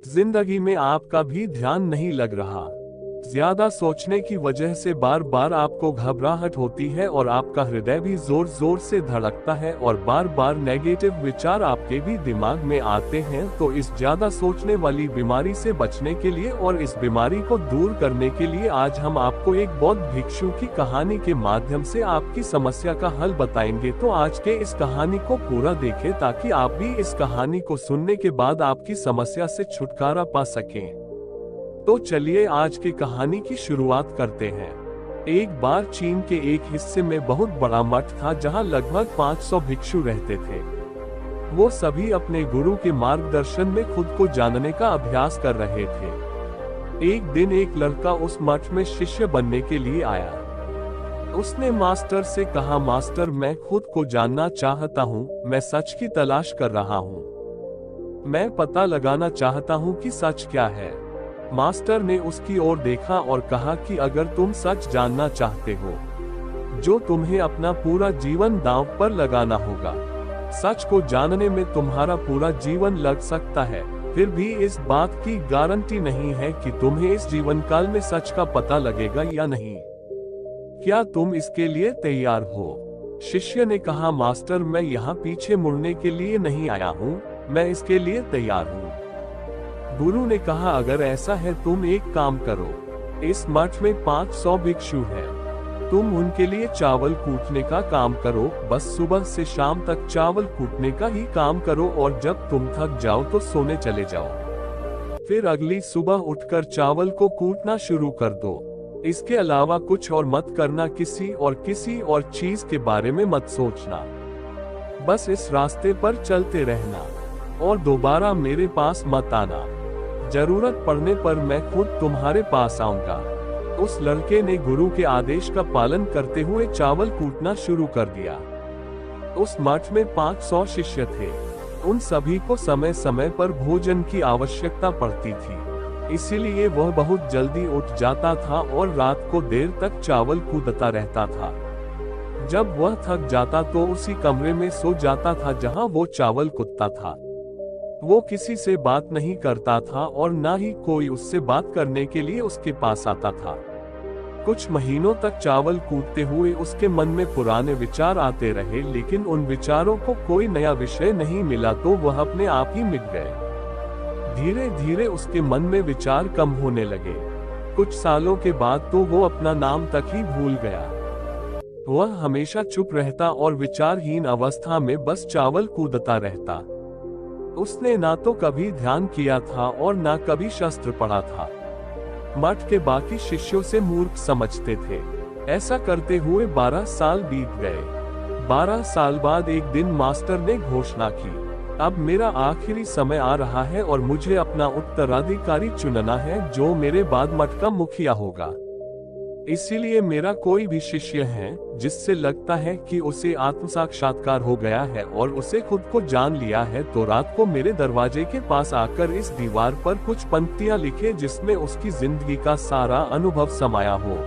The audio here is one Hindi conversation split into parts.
जिंदगी में आपका भी ध्यान नहीं लग रहा। ज्यादा सोचने की वजह से बार बार आपको घबराहट होती है और आपका हृदय भी जोर जोर से धड़कता है और बार बार नेगेटिव विचार आपके भी दिमाग में आते हैं। तो इस ज्यादा सोचने वाली बीमारी से बचने के लिए और इस बीमारी को दूर करने के लिए आज हम आपको एक बौद्ध भिक्षु की कहानी के माध्यम से आपकी समस्या का हल बताएंगे। तो आज के इस कहानी को पूरा देखें ताकि आप भी इस कहानी को सुनने के बाद आपकी समस्या से छुटकारा पा सकें। तो चलिए आज की कहानी की शुरुआत करते हैं। एक बार चीन के एक हिस्से में बहुत बड़ा मठ था जहां लगभग 500 भिक्षु रहते थे। वो सभी अपने गुरु के मार्गदर्शन में खुद को जानने का अभ्यास कर रहे थे। एक दिन एक लड़का उस मठ में शिष्य बनने के लिए आया। उसने मास्टर से कहा, मास्टर मैं खुद को जानना चाहता हूँ, मैं सच की तलाश कर रहा हूँ। मैं पता लगाना चाहता हूँ कि सच क्या है। मास्टर ने उसकी ओर देखा और कहा कि अगर तुम सच जानना चाहते हो, जो तुम्हें अपना पूरा जीवन दांव पर लगाना होगा। सच को जानने में तुम्हारा पूरा जीवन लग सकता है, फिर भी इस बात की गारंटी नहीं है कि तुम्हें इस जीवन काल में सच का पता लगेगा या नहीं। क्या तुम इसके लिए तैयार हो? शिष्य ने कहा, मास्टर मैं यहाँ पीछे मुड़ने के लिए नहीं आया हूँ, मैं इसके लिए तैयार हूँ। गुरु ने कहा, अगर ऐसा है तुम एक काम करो, इस मठ में 500 भिक्षु हैं, तुम उनके लिए चावल कूटने का काम करो। बस सुबह से शाम तक चावल कूटने का ही काम करो और जब तुम थक जाओ तो सोने चले जाओ। फिर अगली सुबह उठकर चावल को कूटना शुरू कर दो। इसके अलावा कुछ और मत करना, किसी और चीज के बारे में मत सोचना। बस इस रास्ते पर चलते रहना और दोबारा मेरे पास मत आना। जरूरत पड़ने पर मैं खुद तुम्हारे पास आऊंगा। उस लड़के ने गुरु के आदेश का पालन करते हुए चावल कूटना शुरू कर दिया। उस मठ में 500 शिष्य थे। उन सभी को समय समय पर भोजन की आवश्यकता पड़ती थी, इसीलिए वह बहुत जल्दी उठ जाता था और रात को देर तक चावल कूटता रहता था। जब वह थक जाता तो उसी कमरे में सो जाता था जहां वो चावल कूटता था। वो किसी से बात नहीं करता था और ना ही कोई उससे बात करने के लिए उसके पास आता था। कुछ महीनों तक चावल कूटते हुए उसके मन में पुराने विचार आते रहे, लेकिन उन विचारों को कोई नया विषय नहीं मिला तो वह अपने आप ही मिट गए। धीरे धीरे उसके मन में विचार कम होने लगे। कुछ सालों के बाद तो वो अपना नाम तक ही भूल गया। वह हमेशा चुप रहता और विचारहीन अवस्था में बस चावल कूटता रहता। उसने ना तो कभी ध्यान किया था और ना कभी शस्त्र पढ़ा था। मठ के बाकी शिष्यों से मूर्ख समझते थे। ऐसा करते हुए 12 साल बीत गए। 12 साल बाद एक दिन मास्टर ने घोषणा की, अब मेरा आखिरी समय आ रहा है और मुझे अपना उत्तराधिकारी चुनना है जो मेरे बाद मठ का मुखिया होगा। इसीलिए मेरा कोई भी शिष्य है जिससे लगता है कि उसे आत्म साक्षात्कार हो गया है और उसे खुद को जान लिया है, तो रात को मेरे दरवाजे के पास आकर इस दीवार पर कुछ पंक्तियां लिखे जिसमें उसकी जिंदगी का सारा अनुभव समाया हो।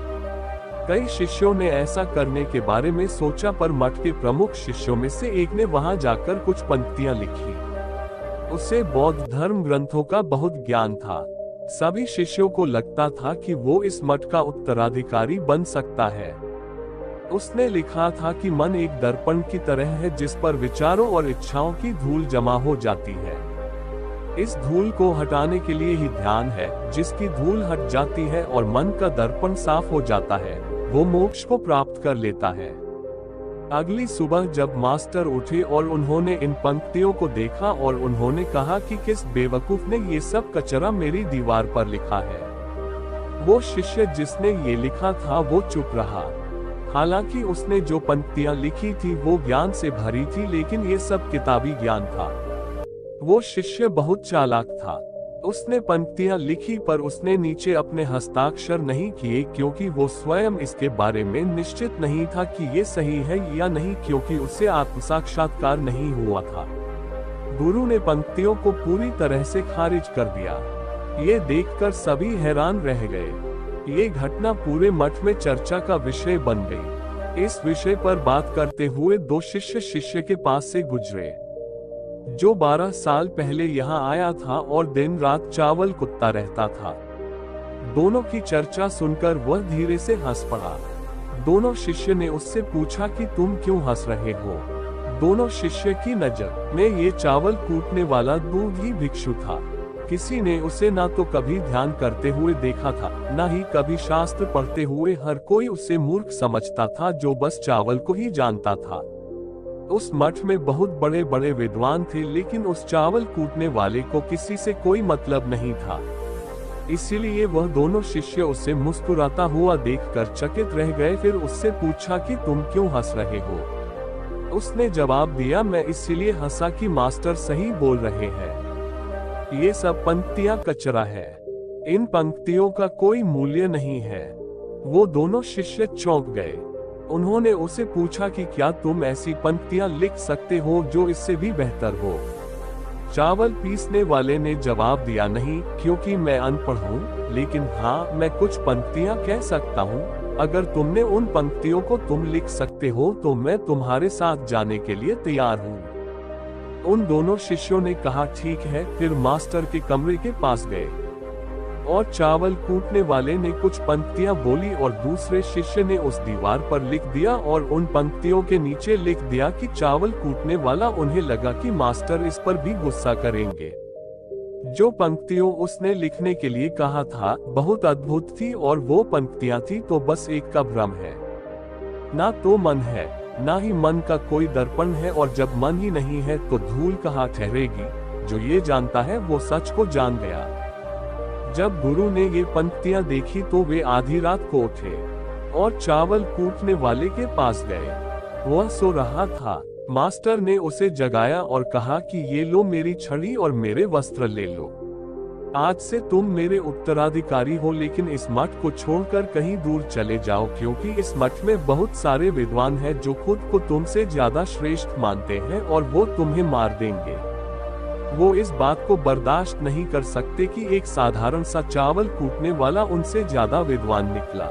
कई शिष्यों ने ऐसा करने के बारे में सोचा, पर मठ के प्रमुख शिष्यों में से एक ने वहां जाकर कुछ पंक्तियां लिखी। उसे बौद्ध धर्म ग्रंथों का बहुत ज्ञान था। सभी शिष्यों को लगता था कि वो इस मठ का उत्तराधिकारी बन सकता है। उसने लिखा था कि मन एक दर्पण की तरह है जिस पर विचारों और इच्छाओं की धूल जमा हो जाती है। इस धूल को हटाने के लिए ही ध्यान है। जिसकी धूल हट जाती है और मन का दर्पण साफ हो जाता है, वो मोक्ष को प्राप्त कर लेता है। अगली सुबह जब मास्टर उठे और उन्होंने इन पंक्तियों को देखा और उन्होंने कहा कि किस बेवकूफ ने ये सब कचरा मेरी दीवार पर लिखा है। वो शिष्य जिसने ये लिखा था वो चुप रहा। हालांकि उसने जो पंक्तियां लिखी थी वो ज्ञान से भरी थी, लेकिन ये सब किताबी ज्ञान था। वो शिष्य बहुत चालाक था। उसने पंक्तियां लिखी पर उसने नीचे अपने हस्ताक्षर नहीं किए, क्योंकि वो स्वयं इसके बारे में निश्चित नहीं था कि ये सही है या नहीं, क्योंकि उसे आत्म साक्षात्कार नहीं हुआ था। गुरु ने पंक्तियों को पूरी तरह से खारिज कर दिया। ये देखकर सभी हैरान रह गए। ये घटना पूरे मठ में चर्चा का विषय बन गई। इस विषय पर बात करते हुए दो शिष्य के पास से गुजरे। जो 12 साल पहले यहाँ आया था और दिन रात चावल कुत्ता रहता था। दोनों की चर्चा सुनकर वह धीरे से हंस पड़ा। दोनों शिष्य ने उससे पूछा कि तुम क्यों हंस रहे हो। दोनों शिष्य की नजर में ये चावल कूटने वाला दूध ही भिक्षु था। किसी ने उसे ना तो कभी ध्यान करते हुए देखा था, ना ही कभी शास्त्र पढ़ते हुए। हर कोई उसे मूर्ख समझता था जो बस चावल को ही जानता था। उस मठ में बहुत बड़े बड़े विद्वान थे, लेकिन उस चावल कूटने वाले को किसी से कोई मतलब नहीं था। इसीलिए वह दोनों शिष्य उसे मुस्कुराता हुआ देखकर चकित रह गए। फिर उससे पूछा कि तुम क्यों हंस रहे हो। उसने जवाब दिया, मैं इसीलिए हंसा कि मास्टर सही बोल रहे हैं। ये सब पंक्तियां कचरा है। इन पंक्तियों का कोई मूल्य नहीं है। वो दोनों शिष्य चौंक गए। उन्होंने उसे पूछा कि क्या तुम ऐसी पंक्तियां लिख सकते हो जो इससे भी बेहतर हो। चावल पीसने वाले ने जवाब दिया, नहीं, क्योंकि मैं अनपढ़ हूँ, लेकिन हाँ, मैं कुछ पंक्तियां कह सकता हूँ। अगर तुमने उन पंक्तियों को तुम लिख सकते हो तो मैं तुम्हारे साथ जाने के लिए तैयार हूँ। उन दोनों शिष्यों ने कहा, ठीक है। फिर मास्टर के कमरे के पास गए और चावल कूटने वाले ने कुछ पंक्तियां बोली और दूसरे शिष्य ने उस दीवार पर लिख दिया और उन पंक्तियों के नीचे लिख दिया कि चावल कूटने वाला। उन्हें लगा कि मास्टर इस पर भी गुस्सा करेंगे। जो पंक्तियों उसने लिखने के लिए कहा था बहुत अद्भुत थी, और वो पंक्तियां थी तो बस एक का भ्रम है। ना तो मन है, ना ही मन का कोई दर्पण है, और जब मन ही नहीं है तो धूल कहाँ ठहरेगी। जो ये जानता है वो सच को जान गया। जब गुरु ने ये पंक्तियां देखी तो वे आधी रात को उठे और चावल कूटने वाले के पास गए। वह सो रहा था। मास्टर ने उसे जगाया और कहा कि ये लो मेरी छड़ी और मेरे वस्त्र ले लो। आज से तुम मेरे उत्तराधिकारी हो, लेकिन इस मठ को छोड़कर कहीं दूर चले जाओ, क्योंकि इस मठ में बहुत सारे विद्वान हैं जो खुद को तुमसे ज्यादा श्रेष्ठ मानते हैं और वो तुम्हें मार देंगे। वो इस बात को बर्दाश्त नहीं कर सकते कि एक साधारण सा चावल कूटने वाला उनसे ज्यादा विद्वान निकला।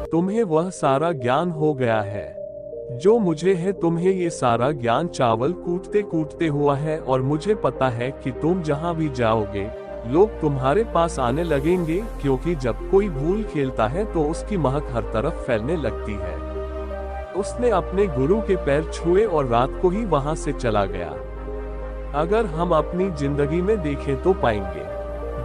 तुम्हें वह सारा ज्ञान हो गया है जो मुझे है। तुम्हें ये सारा ज्ञान चावल कूटते कूटते हुआ है, और मुझे पता है कि तुम जहाँ भी जाओगे लोग तुम्हारे पास आने लगेंगे, क्योंकि जब कोई भूल खेलता है तो उसकी महक हर तरफ फैलने लगती है। उसने अपने गुरु के पैर छुए और रात को ही वहां से चला गया। अगर हम अपनी जिंदगी में देखें तो पाएंगे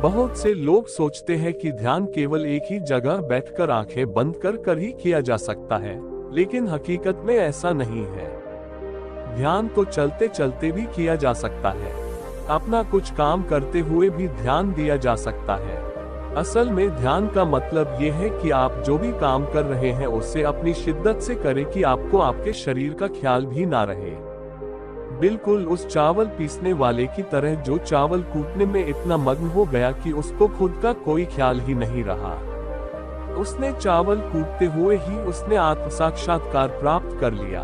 बहुत से लोग सोचते हैं कि ध्यान केवल एक ही जगह बैठकर आंखें बंद कर ही किया जा सकता है, लेकिन हकीकत में ऐसा नहीं है। ध्यान तो चलते चलते भी किया जा सकता है। अपना कुछ काम करते हुए भी ध्यान दिया जा सकता है। असल में ध्यान का मतलब ये है कि आप जो भी काम कर रहे हैं उसे अपनी शिद्दत से करें कि आपको आपके शरीर का ख्याल भी ना रहे। बिल्कुल उस चावल पीसने वाले की तरह जो चावल कूटने में इतना मग्न हो गया कि उसको खुद का कोई ख्याल ही नहीं रहा। उसने चावल कूटते हुए ही उसने आत्म साक्षात्कार प्राप्त कर लिया।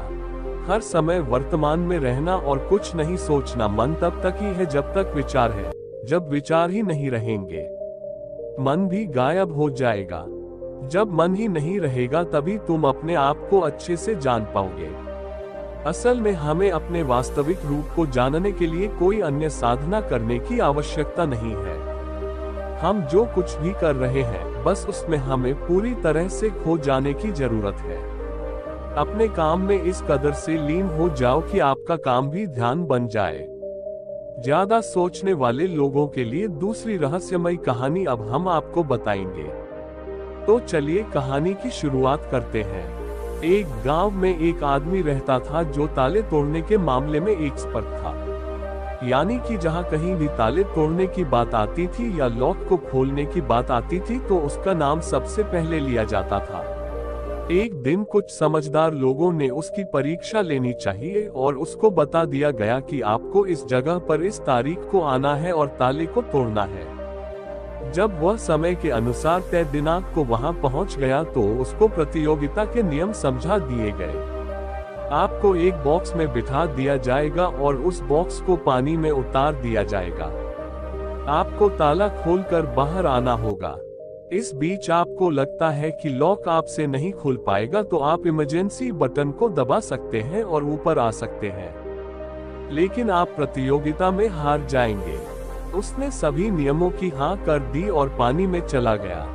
हर समय वर्तमान में रहना और कुछ नहीं सोचना मन तब तक ही है जब तक विचार है। जब विचार ही नहीं रहेंगे मन भी गायब हो जाएगा। जब मन ही नहीं रहेगा तभी तुम अपने आप को अच्छे से जान पाओगे। असल में हमें अपने वास्तविक रूप को जानने के लिए कोई अन्य साधना करने की आवश्यकता नहीं है। हम जो कुछ भी कर रहे हैं बस उसमें हमें पूरी तरह से खो जाने की जरूरत है। अपने काम में इस कदर से लीन हो जाओ कि आपका काम भी ध्यान बन जाए। ज्यादा सोचने वाले लोगों के लिए दूसरी रहस्यमयी कहानी अब हम आपको बताएंगे। तो चलिए कहानी की शुरुआत करते हैं। एक गांव में एक आदमी रहता था जो ताले तोड़ने के मामले में एक्सपर्ट था। यानी कि जहां कहीं भी ताले तोड़ने की बात आती थी या लॉक को खोलने की बात आती थी तो उसका नाम सबसे पहले लिया जाता था। एक दिन कुछ समझदार लोगों ने उसकी परीक्षा लेनी चाहिए और उसको बता दिया गया कि आपको इस जगह पर इस तारीख को आना है और ताले को तोड़ना है। जब वह समय के अनुसार तय दिनांक को वहां पहुंच गया तो उसको प्रतियोगिता के नियम समझा दिए गए। आपको एक बॉक्स में बिठा दिया जाएगा और उस बॉक्स को पानी में उतार दिया जाएगा। आपको ताला खोलकर बाहर आना होगा। इस बीच आपको लगता है कि लॉक आपसे नहीं खुल पाएगा तो आप इमरजेंसी बटन को दबा सकते हैं और ऊपर आ सकते हैं। लेकिन आप प्रतियोगिता में हार जाएंगे। उसने सभी नियमों की हाँ कर दी और पानी में चला गया।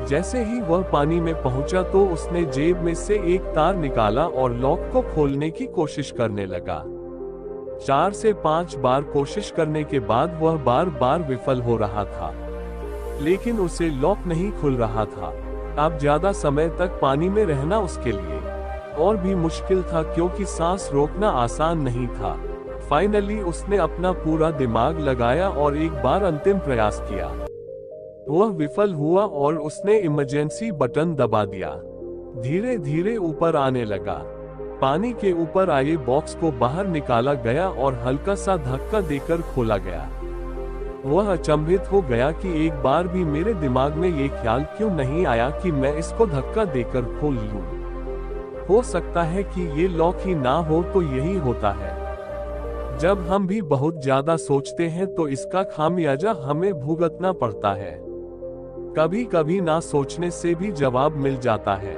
जैसे ही वह पानी में पहुंचा तो उसने जेब में से एक तार निकाला और लॉक को खोलने की कोशिश करने लगा। 4 से 5 बार कोशिश करने के बाद वह बार बार विफल हो रहा था, लेकिन उसे लॉक नहीं खुल रहा था। अब ज्यादा समय तक पानी में रहना उसके लिए और भी मुश्किल था, क्योंकि सांस रोकना आसान नहीं था। फाइनली उसने अपना पूरा दिमाग लगाया और एक बार अंतिम प्रयास किया। वह विफल हुआ और उसने इमरजेंसी बटन दबा दिया। धीरे धीरे ऊपर आने लगा। पानी के ऊपर आए बॉक्स को बाहर निकाला गया और हल्का सा धक्का देकर खोला गया। वह अचंभित हो गया कि एक बार भी मेरे दिमाग में ये ख्याल क्यों नहीं आया कि मैं इसको धक्का देकर खोल लूं। हो सकता है कि ये लॉक ही ना हो तो यही होता है। जब हम भी बहुत ज्यादा सोचते हैं तो इसका खामियाजा हमें भुगतना पड़ता है। कभी कभी ना सोचने से भी जवाब मिल जाता है।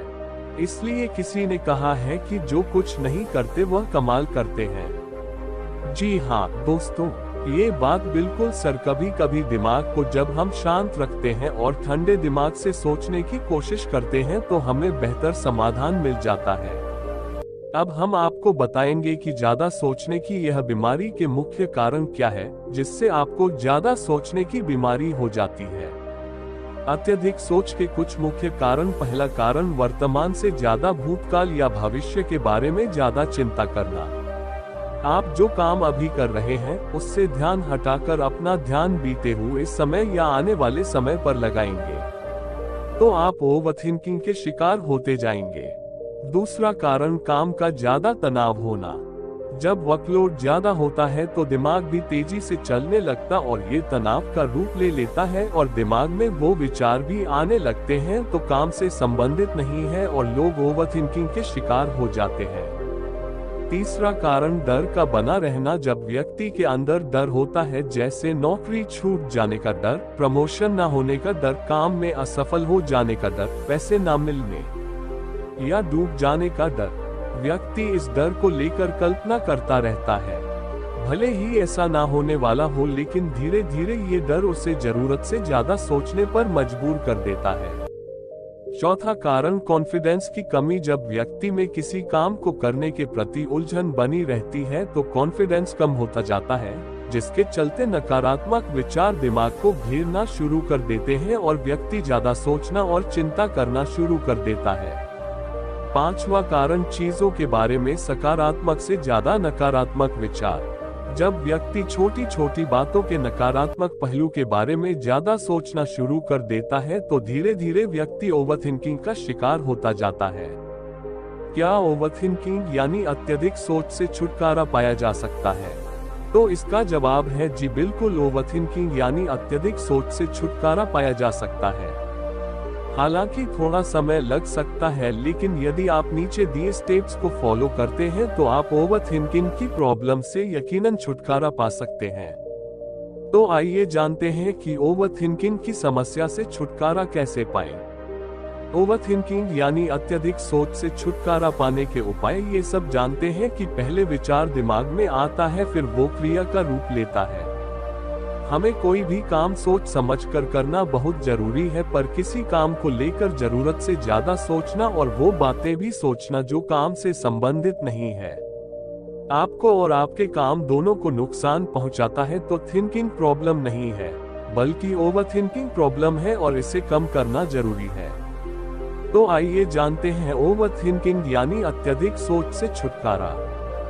इसलिए किसी ने कहा है कि जो कुछ नहीं करते वह कमाल करते हैं। जी हाँ दोस्तों, ये बात बिल्कुल सर। कभी कभी दिमाग को जब हम शांत रखते हैं और ठंडे दिमाग से सोचने की कोशिश करते हैं तो हमें बेहतर समाधान मिल जाता है। अब हम आपको बताएंगे कि ज्यादा सोचने की यह बीमारी के मुख्य कारण क्या है, जिससे आपको ज्यादा सोचने की बीमारी हो जाती है। अत्यधिक सोच के कुछ मुख्य कारण। पहला कारण वर्तमान से ज्यादा भूतकाल या भविष्य के बारे में ज्यादा चिंता करना। आप जो काम अभी कर रहे हैं उससे ध्यान हटाकर अपना ध्यान बीते हुए समय या आने वाले समय पर लगाएंगे, तो आप ओवरथिंकिंग के शिकार होते जाएंगे। दूसरा कारण काम का ज्यादा तनाव होना। जब वर्कलोड ज्यादा होता है तो दिमाग भी तेजी से चलने लगता और ये तनाव का रूप ले लेता है और दिमाग में वो विचार भी आने लगते हैं तो काम से संबंधित नहीं है और लोग ओवरथिंकिंग के शिकार हो जाते हैं। तीसरा कारण डर का बना रहना। जब व्यक्ति के अंदर डर होता है, जैसे नौकरी छूट जाने का डर, प्रमोशन न होने का डर, काम में असफल हो जाने का डर, पैसे न मिलने या डूब जाने का डर, व्यक्ति इस डर को लेकर कल्पना करता रहता है। भले ही ऐसा ना होने वाला हो, लेकिन धीरे धीरे ये डर उसे जरूरत से ज्यादा सोचने पर मजबूर कर देता है। चौथा कारण कॉन्फिडेंस की कमी। जब व्यक्ति में किसी काम को करने के प्रति उलझन बनी रहती है तो कॉन्फिडेंस कम होता जाता है, जिसके चलते नकारात्मक विचार दिमाग को घेरना शुरू कर देते हैं और व्यक्ति ज्यादा सोचना और चिंता करना शुरू कर देता है। पांचवा कारण चीजों के बारे में सकारात्मक से ज्यादा नकारात्मक विचार। जब व्यक्ति छोटी छोटी बातों के नकारात्मक पहलू के बारे में ज्यादा सोचना शुरू कर देता है तो धीरे धीरे व्यक्ति ओवरथिंकिंग का शिकार होता जाता है। क्या ओवरथिंकिंग यानी अत्यधिक सोच से छुटकारा पाया जा सकता है? तो इसका जवाब है जी बिल्कुल, ओवरथिंकिंग यानी अत्यधिक सोच से छुटकारा पाया जा सकता है। हालांकि थोड़ा समय लग सकता है, लेकिन यदि आप नीचे दिए स्टेप्स को फॉलो करते हैं तो आप ओवरथिंकिंग की प्रॉब्लम से यकीनन छुटकारा पा सकते हैं। तो आइए जानते हैं कि ओवरथिंकिंग की समस्या से छुटकारा कैसे पाएं। ओवरथिंकिंग यानी अत्यधिक सोच से छुटकारा पाने के उपाय। ये सब जानते हैं कि पहले विचार दिमाग में आता है, फिर वो क्रिया का रूप लेता है। हमें कोई भी काम सोच समझकर करना बहुत जरूरी है, पर किसी काम को लेकर जरूरत से ज्यादा सोचना और वो बातें भी सोचना जो काम से संबंधित नहीं है, आपको और आपके काम दोनों को नुकसान पहुंचाता है। तो थिंकिंग प्रॉब्लम नहीं है, बल्कि ओवरथिंकिंग प्रॉब्लम है और इसे कम करना जरूरी है। तो आइए जानते हैं ओवरथिंकिंग यानी अत्यधिक सोच से छुटकारा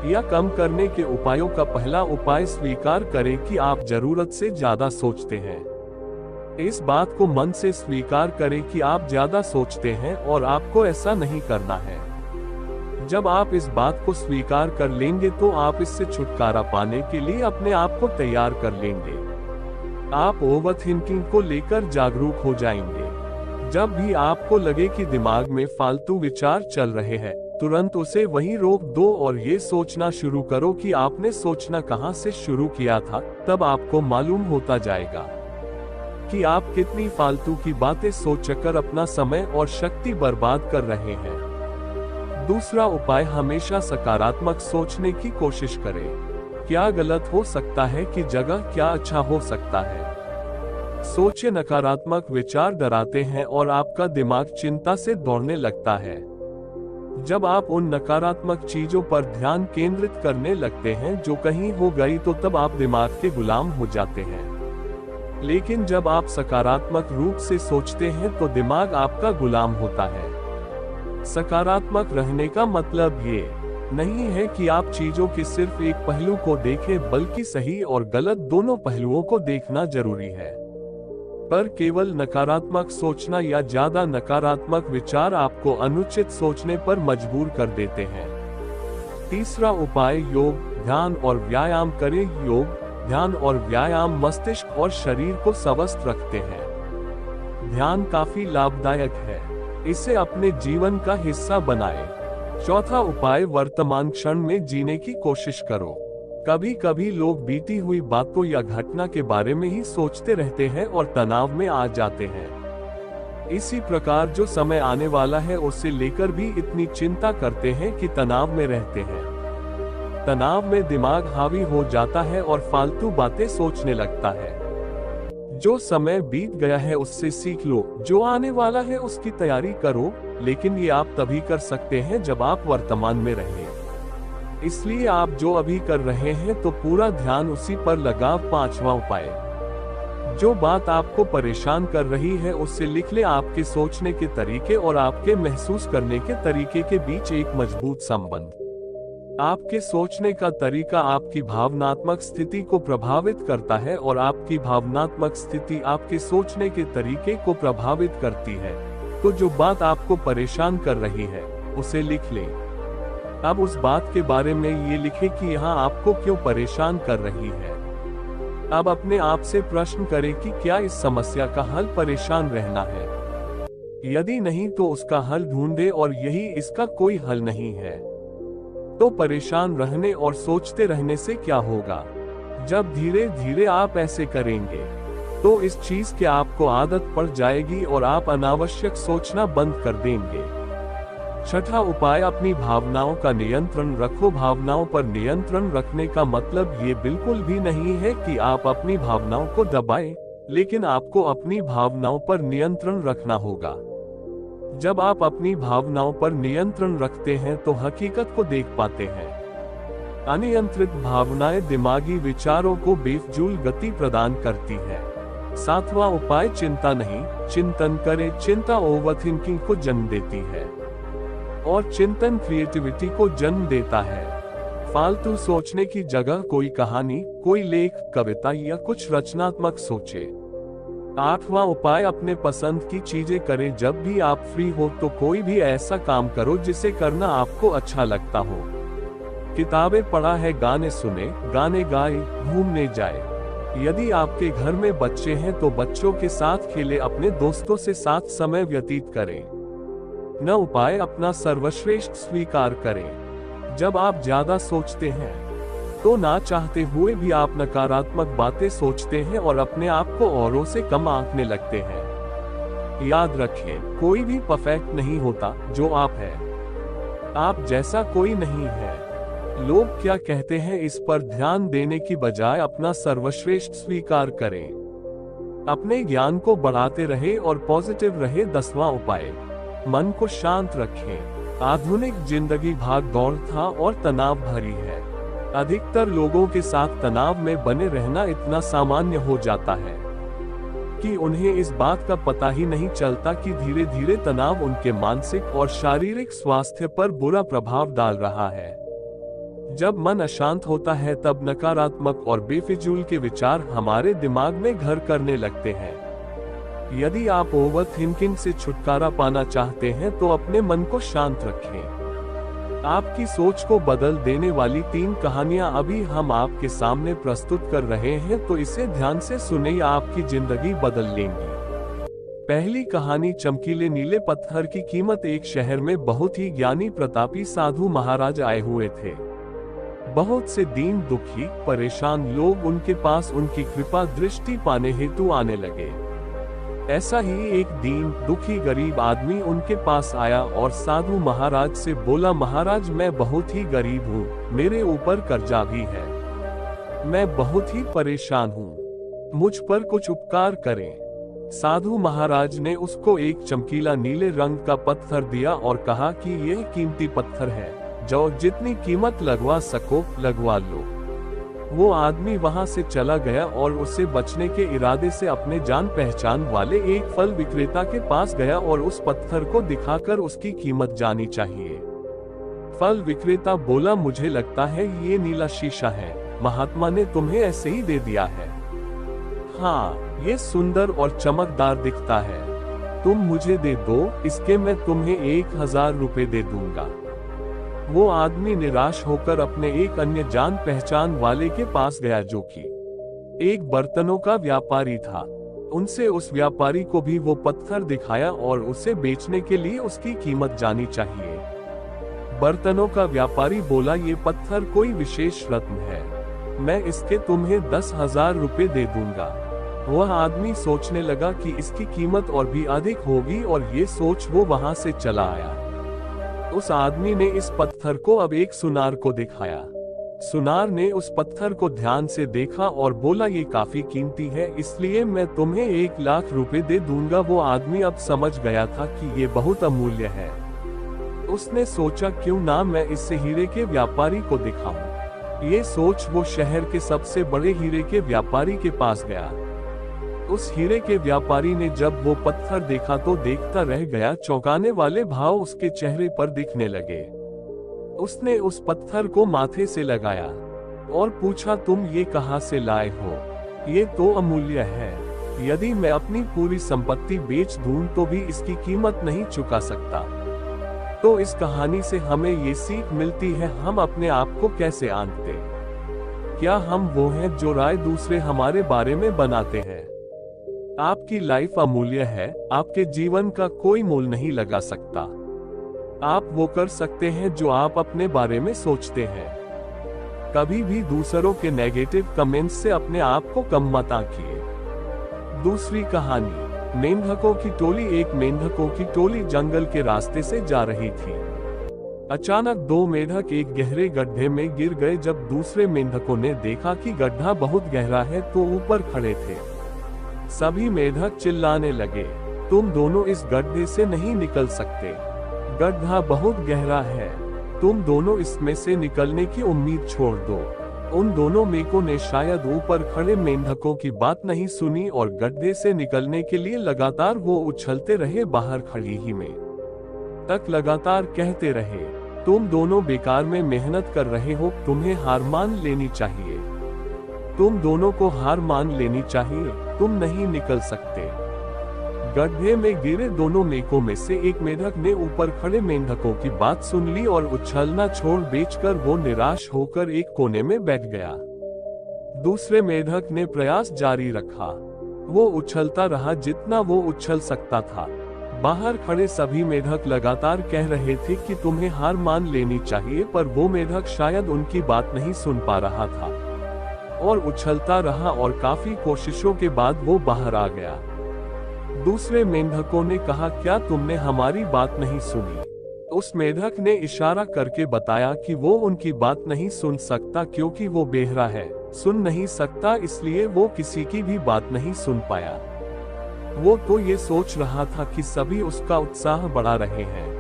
या कम करने के उपायों का। पहला उपाय, स्वीकार करें कि आप जरूरत से ज्यादा सोचते हैं। इस बात को मन से स्वीकार करें कि आप ज्यादा सोचते हैं और आपको ऐसा नहीं करना है। जब आप इस बात को स्वीकार कर लेंगे तो आप इससे छुटकारा पाने के लिए अपने आप को तैयार कर लेंगे। आप ओवरथिंकिंग को लेकर जागरूक हो जाएंगे। जब भी आपको लगे कि दिमाग में फालतू विचार चल रहे हैं, तुरंत उसे वहीं रोक दो और ये सोचना शुरू करो कि आपने सोचना कहां से शुरू किया था। तब आपको मालूम होता जाएगा कि आप कितनी फालतू की बातें सोचकर अपना समय और शक्ति बर्बाद कर रहे हैं। दूसरा उपाय, हमेशा सकारात्मक सोचने की कोशिश करें। क्या गलत हो सकता है कि जगह क्या अच्छा हो सकता है। सोचे नकारात्मक विचार डराते हैं और आपका दिमाग चिंता से दौड़ने लगता है। जब आप उन नकारात्मक चीजों पर ध्यान केंद्रित करने लगते हैं जो कहीं हो गई, तो तब आप दिमाग के गुलाम हो जाते हैं। लेकिन जब आप सकारात्मक रूप से सोचते हैं तो दिमाग आपका गुलाम होता है। सकारात्मक रहने का मतलब ये नहीं है कि आप चीजों के सिर्फ एक पहलू को देखें, बल्कि सही और गलत दोनों पहलुओं को देखना जरूरी है। पर केवल नकारात्मक सोचना या ज्यादा नकारात्मक विचार आपको अनुचित सोचने पर मजबूर कर देते हैं। तीसरा उपाय, योग, ध्यान और व्यायाम करें। योग, ध्यान और व्यायाम मस्तिष्क और शरीर को स्वस्थ रखते हैं। ध्यान काफी लाभदायक है, इसे अपने जीवन का हिस्सा बनाएं। चौथा उपाय, वर्तमान क्षण में जीने की कोशिश करो। कभी कभी लोग बीती हुई बातों या घटना के बारे में ही सोचते रहते हैं और तनाव में आ जाते हैं। इसी प्रकार जो समय आने वाला है उसे लेकर भी इतनी चिंता करते हैं कि तनाव में रहते हैं। तनाव में दिमाग हावी हो जाता है और फालतू बातें सोचने लगता है। जो समय बीत गया है उससे सीख लो, जो आने वाला है उसकी तैयारी करो, लेकिन ये आप तभी कर सकते हैं जब आप वर्तमान में रहें। इसलिए आप जो अभी कर रहे हैं तो पूरा ध्यान उसी पर लगाओ। पांचवा उपाय, जो बात आपको परेशान कर रही है उससे लिख ले। आपके सोचने के तरीके और आपके महसूस करने के तरीके के बीच एक मजबूत संबंध। आपके सोचने का तरीका आपकी भावनात्मक स्थिति को प्रभावित करता है और आपकी भावनात्मक स्थिति आपके सोचने के तरीके को प्रभावित करती है। तो जो बात आपको परेशान कर रही है उसे लिख ले। अब उस बात के बारे में ये लिखें कि यहाँ आपको क्यों परेशान कर रही है। अब अपने आप से प्रश्न करें कि क्या इस समस्या का हल परेशान रहना है। यदि नहीं तो उसका हल ढूंढे और यही इसका कोई हल नहीं है तो परेशान रहने और सोचते रहने से क्या होगा। जब धीरे धीरे आप ऐसे करेंगे तो इस चीज की आपको आदत पड़ जाएगी और आप अनावश्यक सोचना बंद कर देंगे। छठा उपाय, अपनी भावनाओं का नियंत्रण रखो। भावनाओं पर नियंत्रण रखने का मतलब ये बिल्कुल भी नहीं है कि आप अपनी भावनाओं को दबाएं, लेकिन आपको अपनी भावनाओं पर नियंत्रण रखना होगा। जब आप अपनी भावनाओं पर नियंत्रण रखते हैं तो हकीकत को देख पाते हैं। अनियंत्रित भावनाएं दिमागी विचारों को बेफजूल गति प्रदान करती है। सातवां उपाय, चिंता नहीं, चिंतन करें। चिंता ओवरथिंकिंग को जन्म देती है और चिंतन क्रिएटिविटी को जन्म देता है। फालतू सोचने की जगह कोई कहानी, कोई लेख, कविता या कुछ रचनात्मक सोचे। आठवां उपाय, अपने पसंद की चीजें करें। जब भी आप फ्री हो तो कोई भी ऐसा काम करो जिसे करना आपको अच्छा लगता हो। किताबें पढ़ा है, गाने सुने, गाने गाए, घूमने जाए। यदि आपके घर में बच्चे हैं तो बच्चों के साथ खेले, अपने दोस्तों से साथ समय व्यतीत करें। न उपाय, अपना सर्वश्रेष्ठ स्वीकार करें। जब आप ज्यादा सोचते हैं तो ना चाहते हुए भी आप नकारात्मक बातें सोचते हैं और अपने आप को औरों से कम आंकने लगते हैं। याद रखें, कोई भी परफेक्ट नहीं होता। जो आप हैं, आप जैसा कोई नहीं है। लोग क्या कहते हैं इस पर ध्यान देने की बजाय अपना सर्वश्रेष्ठ स्वीकार करें। अपने ज्ञान को बढ़ाते रहे और पॉजिटिव रहे। 10वां उपाय, मन को शांत रखें। आधुनिक जिंदगी भाग दौड़ था और तनाव भरी है। अधिकतर लोगों के साथ तनाव में बने रहना इतना सामान्य हो जाता है कि उन्हें इस बात का पता ही नहीं चलता कि धीरे धीरे तनाव उनके मानसिक और शारीरिक स्वास्थ्य पर बुरा प्रभाव डाल रहा है। जब मन अशांत होता है तब नकारात्मक और बेफिजूल के विचार हमारे दिमाग में घर करने लगते हैं। यदि आप ओवर थिंकिंग से छुटकारा पाना चाहते हैं तो अपने मन को शांत रखें। आपकी सोच को बदल देने वाली 3 कहानियां अभी हम आपके सामने प्रस्तुत कर रहे हैं, तो इसे ध्यान से सुने या आपकी जिंदगी बदल लेंगी। पहली कहानी, चमकीले नीले पत्थर की कीमत। एक शहर में बहुत ही ज्ञानी प्रतापी साधु महाराज आए हुए थे। बहुत से दीन दुखी परेशान लोग उनके पास उनकी कृपा दृष्टि पाने हेतु आने लगे। ऐसा ही एक दीन दुखी गरीब आदमी उनके पास आया और साधु महाराज से बोला, महाराज मैं बहुत ही गरीब हूँ, मेरे ऊपर कर्जा भी है। मैं बहुत ही परेशान हूँ, मुझ पर कुछ उपकार करें। साधु महाराज ने उसको एक चमकीला नीले रंग का पत्थर दिया और कहा कि यह कीमती पत्थर है, जो जितनी कीमत लगवा सको लगवा लो। वो आदमी वहां से चला गया और उसे बचने के इरादे से अपने जान पहचान वाले एक फल विक्रेता के पास गया और उस पत्थर को दिखाकर उसकी कीमत जानी चाहिए। फल विक्रेता बोला, मुझे लगता है ये नीला शीशा है, महात्मा ने तुम्हें ऐसे ही दे दिया है। हाँ, ये सुंदर और चमकदार दिखता है, तुम मुझे दे दो, इसके मैं तुम्हें 1000 रुपए दे दूंगा। वो आदमी निराश होकर अपने एक अन्य जान पहचान वाले के पास गया, जो कि एक बर्तनों का व्यापारी था। उनसे उस व्यापारी को भी वो पत्थर दिखाया और उसे बेचने के लिए उसकी कीमत जानी चाहिए। बर्तनों का व्यापारी बोला, ये पत्थर कोई विशेष रत्न है, मैं इसके तुम्हें 10,000 रुपए दे दूंगा। वह आदमी सोचने लगा कि इसकी कीमत और भी अधिक होगी और ये सोच वो वहां से चला आया। उस आदमी ने इस पत्थर को अब एक सुनार को दिखाया। सुनार ने उस पत्थर को ध्यान से देखा और बोला, ये काफी कीमती है, इसलिए मैं तुम्हें 1,00,000 रुपए दे दूंगा। वो आदमी अब समझ गया था कि ये बहुत अमूल्य है। उसने सोचा, क्यों ना मैं इससे हीरे के व्यापारी को दिखाऊं। ये सोच वो शहर के सबसे बड़े हीरे के व्यापारी के पास गया। उस हीरे के व्यापारी ने जब वो पत्थर देखा तो देखता रह गया, चौंकाने वाले भाव उसके चेहरे पर दिखने लगे। उसने उस पत्थर को माथे से लगाया और पूछा, तुम ये कहां से लाए हो? ये तो अमूल्य है, यदि मैं अपनी पूरी संपत्ति बेच दूं तो भी इसकी कीमत नहीं चुका सकता। तो इस कहानी से हमें ये सीख मिलती है, हम अपने आप को कैसे आंकते? क्या हम वो हैं जो राय दूसरे हमारे बारे में बनाते हैं? आपकी लाइफ अमूल्य है, आपके जीवन का कोई मोल नहीं लगा सकता। आप वो कर सकते हैं जो आप अपने बारे में सोचते हैं। कभी भी दूसरों के नेगेटिव कमेंट्स से अपने आप को कम मत आंकिए। दूसरी कहानी, मेंढकों की टोली। एक मेंढकों की टोली जंगल के रास्ते से जा रही थी। अचानक 2 मेंढक एक गहरे गड्ढे में गिर गए। जब दूसरे मेंढकों ने देखा कि गड्ढा बहुत गहरा है तो ऊपर खड़े थे। सभी मेंढक चिल्लाने लगे, तुम दोनों इस गड्ढे से नहीं निकल सकते, गड्ढा बहुत गहरा है, तुम दोनों इसमें से निकलने की उम्मीद छोड़ दो। उन दोनों मेंढकों ने शायद ऊपर खड़े मेंढकों की बात नहीं सुनी और गड्ढे से निकलने के लिए लगातार वो उछलते रहे। बाहर खड़ी ही में तक लगातार कहते रहे, तुम दोनों बेकार में मेहनत कर रहे हो, तुम्हें हार मान लेनी चाहिए, तुम दोनों को हार मान लेनी चाहिए, तुम नहीं निकल सकते। गड्ढे में गिरे दोनों मेंढकों में से एक मेंढक ने ऊपर खड़े मेंढकों की बात सुन ली और उछलना छोड़ बेचकर वो निराश होकर एक कोने में बैठ गया। दूसरे मेंढक ने प्रयास जारी रखा, वो उछलता रहा जितना वो उछल सकता था। बाहर खड़े सभी मेंढक लगातार कह रहे थे कि तुम्हें हार मान लेनी चाहिए, पर वो मेंढक शायद उनकी बात नहीं सुन पा रहा था और उछलता रहा और काफी कोशिशों के बाद वो बाहर आ गया। दूसरे मेंढकों ने कहा, क्या तुमने हमारी बात नहीं सुनी? उस मेंढक ने इशारा करके बताया कि वो उनकी बात नहीं सुन सकता क्योंकि वो बेहरा है, सुन नहीं सकता, इसलिए वो किसी की भी बात नहीं सुन पाया। वो तो ये सोच रहा था कि सभी उसका उत्साह बढ़ा रहे हैं।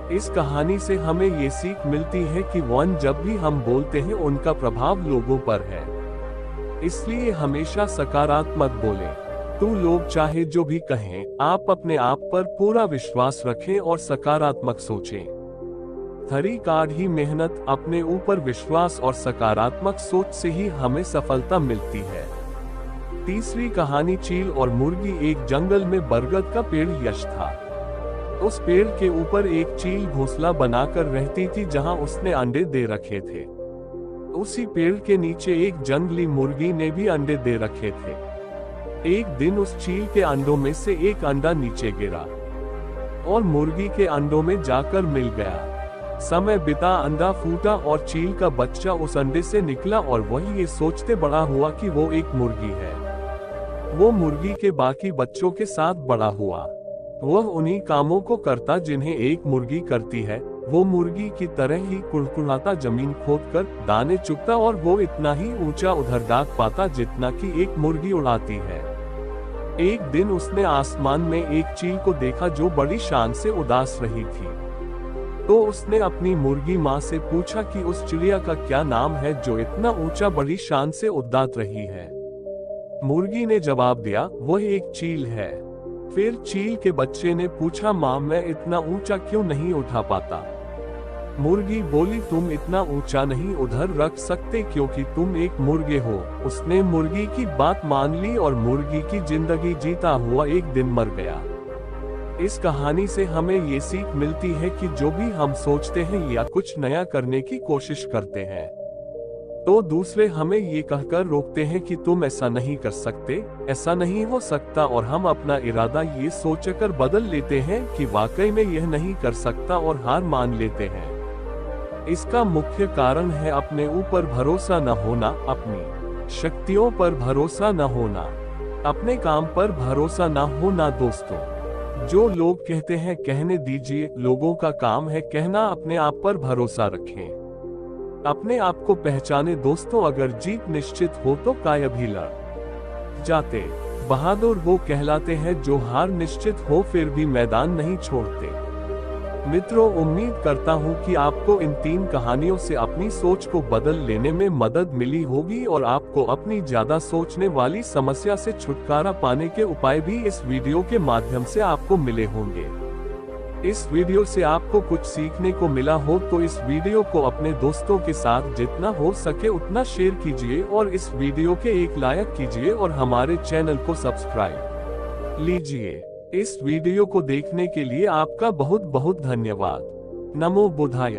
इस कहानी से हमें ये सीख मिलती है कि जब भी हम बोलते हैं उनका प्रभाव लोगों पर है, इसलिए हमेशा सकारात्मक बोलें। तो लोग चाहे जो भी कहें, आप अपने आप पर पूरा विश्वास रखें और सकारात्मक सोचें। थरी कार्ड ही मेहनत, अपने ऊपर विश्वास और सकारात्मक सोच से ही हमें सफलता मिलती है। तीसरी कहानी, चील और मुर्गी। एक जंगल में बरगद का पेड़ यश था। उस पेड़ के ऊपर एक चील घोंसला बनाकर रहती थी जहां उसने अंडे दे रखे थे। उसी पेड़ के नीचे एक जंगली मुर्गी ने भी अंडे दे रखे थे। एक दिन उस चील के अंडों में से एक अंडा नीचे गिरा और मुर्गी के अंडों में जाकर मिल गया। समय बिता, अंडा फूटा और चील का बच्चा उस अंडे से निकला और वही ये सोचते बड़ा हुआ कि वो एक मुर्गी है। वो मुर्गी के बाकी बच्चों के साथ बड़ा हुआ। वह उन्हीं कामों को करता जिन्हें एक मुर्गी करती है। वो मुर्गी की तरह ही कुड़कुड़ाता जमीन खोदकर दाने चुगता और वो इतना ही ऊंचा उधर दाग पाता जितना कि एक मुर्गी उड़ाती है। एक दिन उसने आसमान में एक चील को देखा जो बड़ी शान से उदास रही थी। तो उसने अपनी मुर्गी माँ से पूछा कि उस चिड़िया का क्या नाम है जो इतना ऊंचा बड़ी शान से उदास रही है। मुर्गी ने जवाब दिया, वह एक चील है। फिर चील के बच्चे ने पूछा, माँ मैं इतना ऊंचा क्यों नहीं उठा पाता? मुर्गी बोली, तुम इतना ऊंचा नहीं उधर रख सकते क्योंकि तुम एक मुर्गे हो। उसने मुर्गी की बात मान ली और मुर्गी की जिंदगी जीता हुआ एक दिन मर गया। इस कहानी से हमें ये सीख मिलती है कि जो भी हम सोचते हैं या कुछ नया करने की कोशिश करते हैं तो दूसरे हमें ये कहकर रोकते हैं कि तुम ऐसा नहीं कर सकते, ऐसा नहीं हो सकता, और हम अपना इरादा ये सोचकर बदल लेते हैं कि वाकई में यह नहीं कर सकता और हार मान लेते हैं। इसका मुख्य कारण है अपने ऊपर भरोसा न होना, अपनी शक्तियों पर भरोसा न होना, अपने काम पर भरोसा न होना। दोस्तों, जो लोग कहते हैं कहने दीजिए, लोगों का काम है कहना। अपने आप पर भरोसा रखें, अपने आप को पहचाने। दोस्तों, अगर जीत निश्चित हो तो काय भी लड़ जाते। बहादुर वो कहलाते हैं जो हार निश्चित हो फिर भी मैदान नहीं छोड़ते। मित्रों, उम्मीद करता हूँ कि आपको इन 3 कहानियों से अपनी सोच को बदल लेने में मदद मिली होगी और आपको अपनी ज्यादा सोचने वाली समस्या से छुटकारा पाने के उपाय भी इस वीडियो के माध्यम से आपको मिले होंगे। इस वीडियो से आपको कुछ सीखने को मिला हो तो इस वीडियो को अपने दोस्तों के साथ जितना हो सके उतना शेयर कीजिए और इस वीडियो के एक लाइक कीजिए और हमारे चैनल को सब्सक्राइब लीजिए। इस वीडियो को देखने के लिए आपका बहुत बहुत धन्यवाद। नमो बुद्धाय।